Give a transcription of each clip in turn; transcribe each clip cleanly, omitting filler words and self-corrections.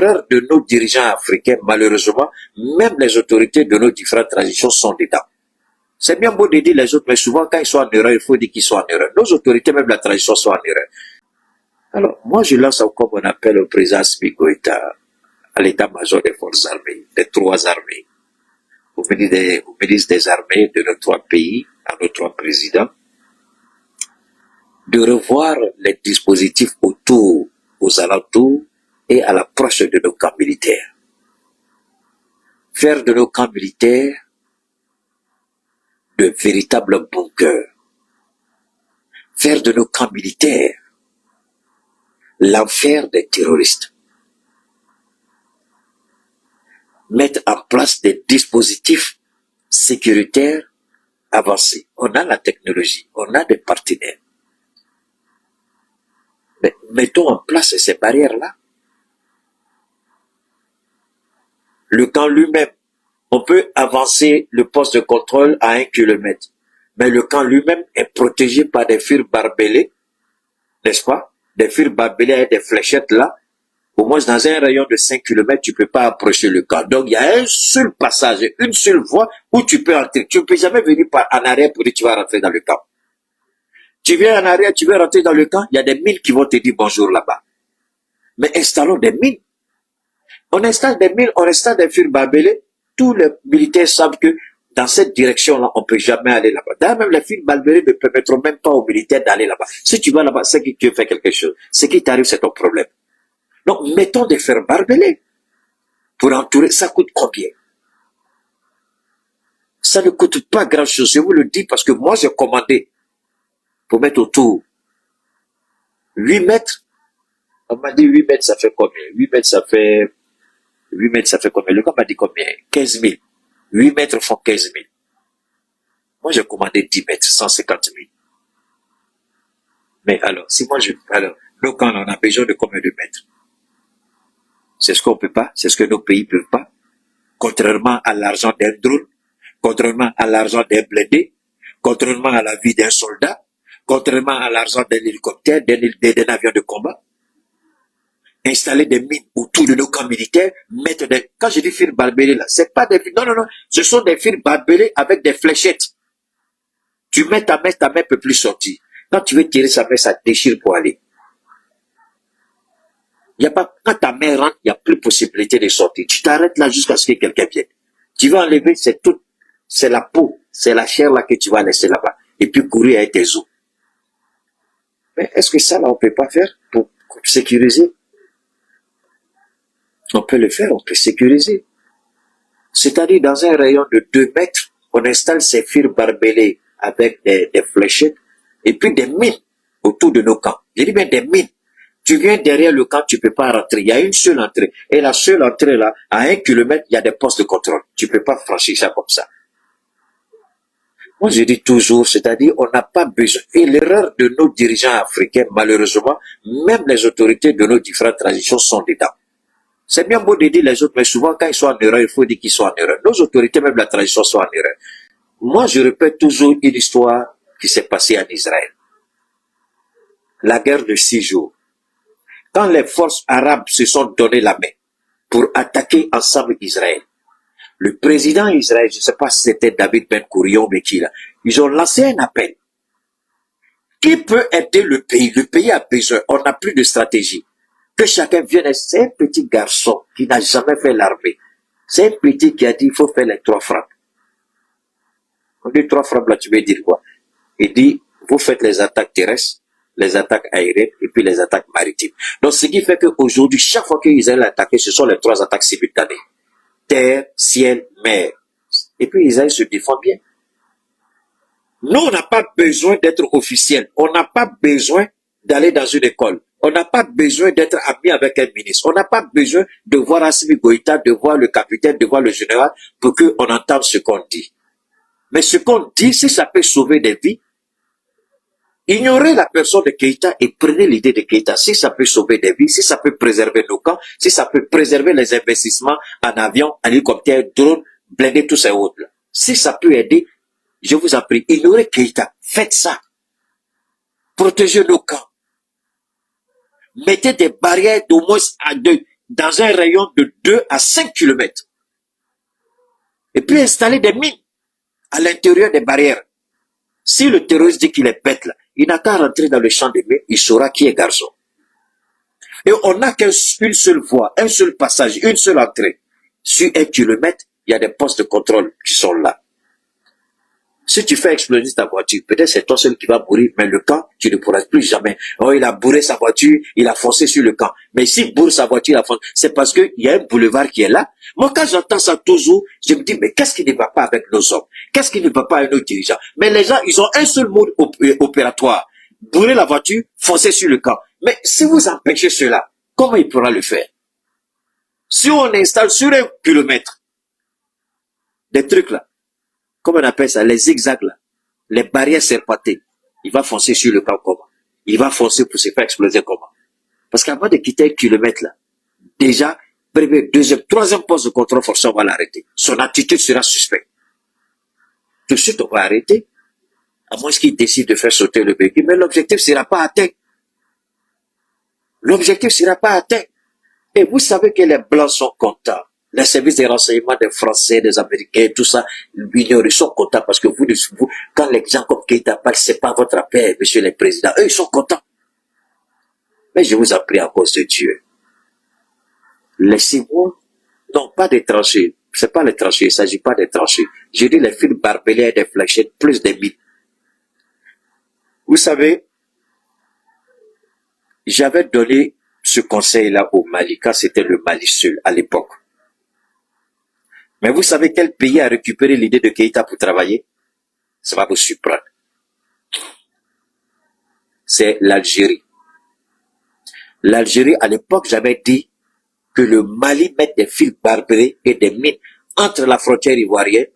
l'erreur de nos dirigeants africains, malheureusement, même les autorités de nos différentes transitions sont dedans. C'est bien beau de dire les autres, mais souvent quand ils sont en erreur, il faut dire qu'ils sont en erreur. Nos autorités, même la transition, sont en erreur. Alors, moi je lance encore mon appel au président Assimi Goïta, à l'état-major des forces armées, des trois armées, au ministre des armées de nos trois pays, à nos trois présidents, de revoir les dispositifs autour, aux alentours et à l'approche de nos camps militaires. Faire de nos camps militaires de véritables bunkers. Faire de nos camps militaires l'enfer des terroristes. Mettre en place des dispositifs sécuritaires avancés. On a la technologie, on a des partenaires. Mais mettons en place ces barrières-là. Le camp lui-même, on peut avancer le poste de contrôle à 1 kilomètre. Mais le camp lui-même est protégé par des fils barbelés, n'est-ce pas? Des fils barbelés avec des fléchettes là. Au moins dans un rayon de 5 kilomètres, tu ne peux pas approcher le camp. Donc il y a un seul passage, une seule voie où tu peux entrer. Tu ne peux jamais venir en arrière pour dire que tu vas rentrer dans le camp. Tu viens en arrière, tu veux rentrer dans le camp, il y a des mines qui vont te dire bonjour là-bas. Mais installons des mines. On installe des mines, on installe des fils barbelés. Tous les militaires savent que dans cette direction-là, on ne peut jamais aller là-bas. D'ailleurs, même les fils barbelés ne permettront même pas aux militaires d'aller là-bas. Si tu vas là-bas, c'est que tu fais quelque chose. Ce qui t'arrive, c'est ton problème. Donc, mettons des fers barbelés pour entourer. Ça coûte combien? Ça ne coûte pas grand-chose. Je vous le dis parce que moi, j'ai commandé pour mettre autour 8 mètres. On m'a dit 8 mètres, ça fait combien? 8 mètres, ça fait combien? Le gars m'a dit combien? 15 000. 8 mètres font 15 000. Moi, j'ai commandé 10 mètres, 150 000. Mais alors, nous, quand on a besoin de combien de mètres? C'est ce qu'on peut pas, c'est ce que nos pays peuvent pas. Contrairement à l'argent d'un drone, contrairement à l'argent d'un blindé, contrairement à la vie d'un soldat, contrairement à l'argent d'un hélicoptère, d'un avion de combat. Installer des mines autour de nos camps militaires, mettre des... Quand je dis fils barbelés là, c'est pas des fils... Non, ce sont des fils barbelés avec des fléchettes. Tu mets ta main peut plus sortir. Quand tu veux tirer sa main, ça déchire pour aller. Il y a pas, quand ta main rentre, il n'y a plus possibilité de sortir. Tu t'arrêtes là jusqu'à ce que quelqu'un vienne. Tu vas enlever, c'est la peau, c'est la chair là que tu vas laisser là-bas. Et puis courir avec tes os. Mais est-ce que ça là, on peut pas faire pour sécuriser? On peut le faire, on peut sécuriser. C'est-à-dire, dans un rayon de 2 mètres, on installe ces fils barbelés avec des fléchettes et puis des mines autour de nos camps. Je dis bien des mines. Tu viens derrière le camp, tu peux pas rentrer. Il y a une seule entrée. Et la seule entrée là, à 1 kilomètre, il y a des postes de contrôle. Tu peux pas franchir ça comme ça. Moi, je dis toujours, c'est-à-dire, on n'a pas besoin. Et l'erreur de nos dirigeants africains, malheureusement, même les autorités de nos différentes transitions sont dedans. C'est bien beau de dire les autres, mais souvent, quand ils sont en erreur, il faut dire qu'ils sont en erreur. Nos autorités, même la transition, sont en erreur. Moi, je répète toujours une histoire qui s'est passée en Israël. La guerre de 6 jours. Quand les forces arabes se sont donné la main pour attaquer ensemble Israël, le président d'Israël, je ne sais pas si c'était David Ben Gourion, mais qui là, ils ont lancé un appel. Qui peut aider le pays? Le pays a besoin, on n'a plus de stratégie. Que chacun vienne, c'est un petit garçon qui n'a jamais fait l'armée. C'est un petit qui a dit, il faut faire les 3 frappes. On dit 3 frappes là, tu veux dire quoi? Il dit, vous faites les attaques terrestres, les attaques aériennes et puis les attaques maritimes. Donc, ce qui fait qu'aujourd'hui, chaque fois qu'Israël a attaqué, ce sont les 3 attaques simultanées. Terre, ciel, mer. Et puis Israël se défend bien. Nous, on n'a pas besoin d'être officiel. On n'a pas besoin d'aller dans une école. On n'a pas besoin d'être ami avec un ministre. On n'a pas besoin de voir Assimi Goïta, de voir le capitaine, de voir le général pour qu'on entende ce qu'on dit. Mais ce qu'on dit, si ça peut sauver des vies, ignorez la personne de Keïta et prenez l'idée de Keïta. Si ça peut sauver des vies, si ça peut préserver nos camps, si ça peut préserver les investissements en avion, en hélicoptère, drone, blindé, tous ces autres. Si ça peut aider, je vous en prie, ignorez Keïta. Faites ça. Protégez nos camps. Mettez des barrières d'au moins dans un rayon de 2 à 5 kilomètres. Et puis installer des mines à l'intérieur des barrières. Si le terroriste dit qu'il est bête là, il n'a qu'à rentrer dans le champ de mines, il saura qui est garçon. Et on n'a qu'une seule voie, un seul passage, une seule entrée. Sur 1 kilomètre, il y a des postes de contrôle qui sont là. Si tu fais exploser ta voiture, peut-être c'est toi seul qui vas mourir, mais le camp, tu ne pourras plus jamais. Oh, il a bourré sa voiture, il a foncé sur le camp. Mais s'il bourre sa voiture, il a foncé, c'est parce qu'il y a un boulevard qui est là. Moi, quand j'entends ça toujours, je me dis, mais qu'est-ce qui ne va pas avec nos hommes? Qu'est-ce qui ne va pas avec nos dirigeants? Mais les gens, ils ont un seul mode opératoire. Bourrer la voiture, foncer sur le camp. Mais si vous empêchez cela, comment il pourra le faire? Si on installe sur 1 kilomètre des trucs là, comment on appelle ça, les zigzags là, les barrières serpentées, il va foncer sur le camp comment? Il va foncer pour se faire exploser comment? Parce qu'avant de quitter 1 kilomètre là, déjà, premier, deuxième, troisième poste de contrôle forcé, on va l'arrêter. Son attitude sera suspecte. Tout de suite, on va arrêter, à moins qu'il décide de faire sauter le véhicule, mais l'objectif ne sera pas atteint. L'objectif ne sera pas atteint. Et vous savez que les Blancs sont contents. Les services de renseignement des Français, des Américains, tout ça, ils sont contents parce que vous, quand les gens comme Keïta parlent, c'est pas votre affaire, monsieur le président. Eux, ils sont contents. Mais je vous en prie à cause de Dieu. Laissez-moi, non, pas des tranchées. C'est pas les tranchées, il s'agit pas des tranchées. Je dis les fils barbelés et des fléchettes, plus des mines. Vous savez, j'avais donné ce conseil-là au Mali, quand c'était le Mali seul à l'époque. Mais vous savez quel pays a récupéré l'idée de Keïta pour travailler? Ça va vous surprendre. C'est l'Algérie. L'Algérie, à l'époque, j'avais dit que le Mali mette des fils barbelés et des mines entre la frontière ivoirienne.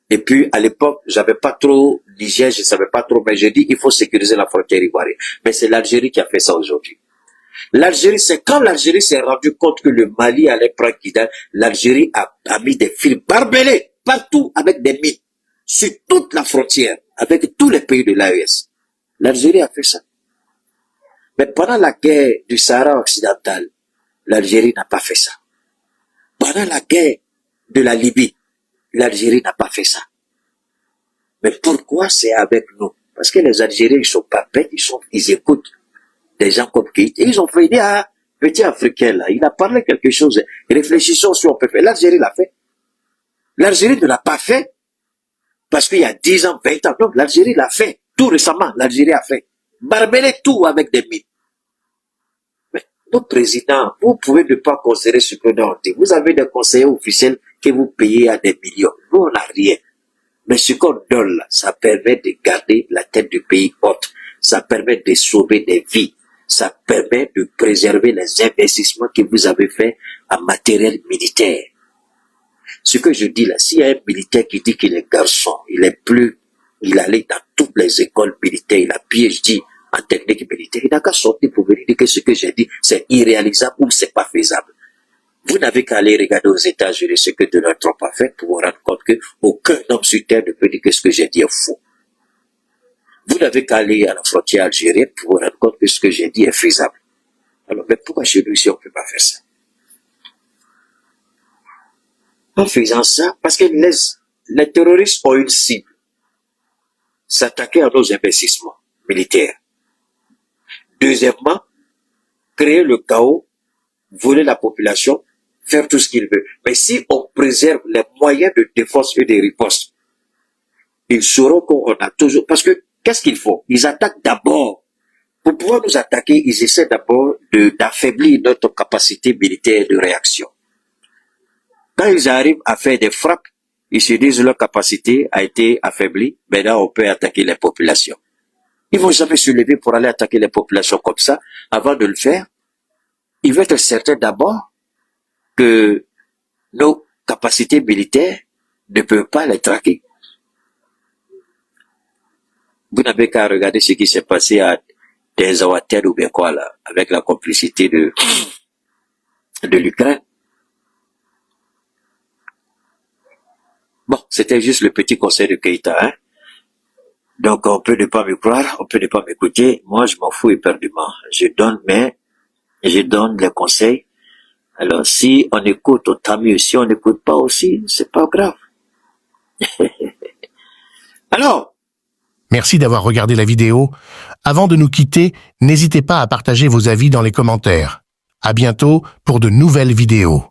Et puis, à l'époque, j'avais pas trop Niger, je savais pas trop, mais j'ai dit il faut sécuriser la frontière ivoirienne. Mais c'est l'Algérie qui a fait ça aujourd'hui. L'Algérie, c'est quand l'Algérie s'est rendu compte que le Mali allait prendre Kidal, l'Algérie a mis des fils barbelés partout avec des mines, sur toute la frontière, avec tous les pays de l'AES. L'Algérie a fait ça. Mais pendant la guerre du Sahara occidental, l'Algérie n'a pas fait ça. Pendant la guerre de la Libye, l'Algérie n'a pas fait ça. Mais pourquoi c'est avec nous? Parce que les Algériens, ils sont pas bêtes, ils écoutent des gens comme Keïta. Ils ont fait, ah, petit Africain là, il a parlé quelque chose. Réfléchissons si on peut faire. L'Algérie l'a fait. L'Algérie ne l'a pas fait parce qu'il y a 10 ans, 20 ans. Non, l'Algérie l'a fait. Tout récemment, l'Algérie a fait. Barbeler tout avec des mines. Mais nos présidents, vous pouvez ne pas considérer ce que nous avons dit. Vous avez des conseillers officiels que vous payez à des millions. Nous, on n'a rien. Mais ce qu'on donne là, ça permet de garder la tête du pays haute. Ça permet de sauver des vies. Ça permet de préserver les investissements que vous avez faits en matériel militaire. Ce que je dis là, s'il y a un militaire qui dit qu'il est garçon, il allait dans toutes les écoles militaires, il a PhD en technique militaire, il n'a qu'à sortir pour venir dire que ce que j'ai dit, c'est irréalisable ou c'est pas faisable. Vous n'avez qu'à aller regarder aux États-Unis ce que Donald Trump a fait pour vous rendre compte que aucun homme sur terre ne peut dire que ce que j'ai dit est faux. Vous n'avez qu'à aller à la frontière algérienne pour vous rendre compte que ce que j'ai dit est faisable. Alors, mais pourquoi chez nous ici on ne peut pas faire ça? En faisant ça, parce que les terroristes ont une cible. S'attaquer à nos investissements militaires. Deuxièmement, créer le chaos, voler la population, faire tout ce qu'il veut. Mais si on préserve les moyens de défense et de riposte, ils sauront qu'on a toujours... Parce que, qu'est-ce qu'il faut? Ils attaquent d'abord. Pour pouvoir nous attaquer, ils essaient d'abord d'affaiblir notre capacité militaire de réaction. Quand ils arrivent à faire des frappes, ils se disent leur capacité a été affaiblie, maintenant on peut attaquer les populations. Ils vont jamais se lever pour aller attaquer les populations comme ça. Avant de le faire, ils veulent être certains d'abord que nos capacités militaires ne peuvent pas les traquer. Vous n'avez qu'à regarder ce qui s'est passé à des Awatel ou bien quoi là, avec la complicité de l'Ukraine. Bon, c'était juste le petit conseil de Keïta, hein. Donc, on peut ne pas me croire, on peut ne pas m'écouter. Moi, je m'en fous éperdument. Je donne les conseils Alors, si on écoute, tant mieux. Si on n'écoute pas aussi, c'est pas grave. Alors, Merci d'avoir regardé la vidéo. Avant de nous quitter, n'hésitez pas à partager vos avis dans les commentaires. À bientôt pour de nouvelles vidéos.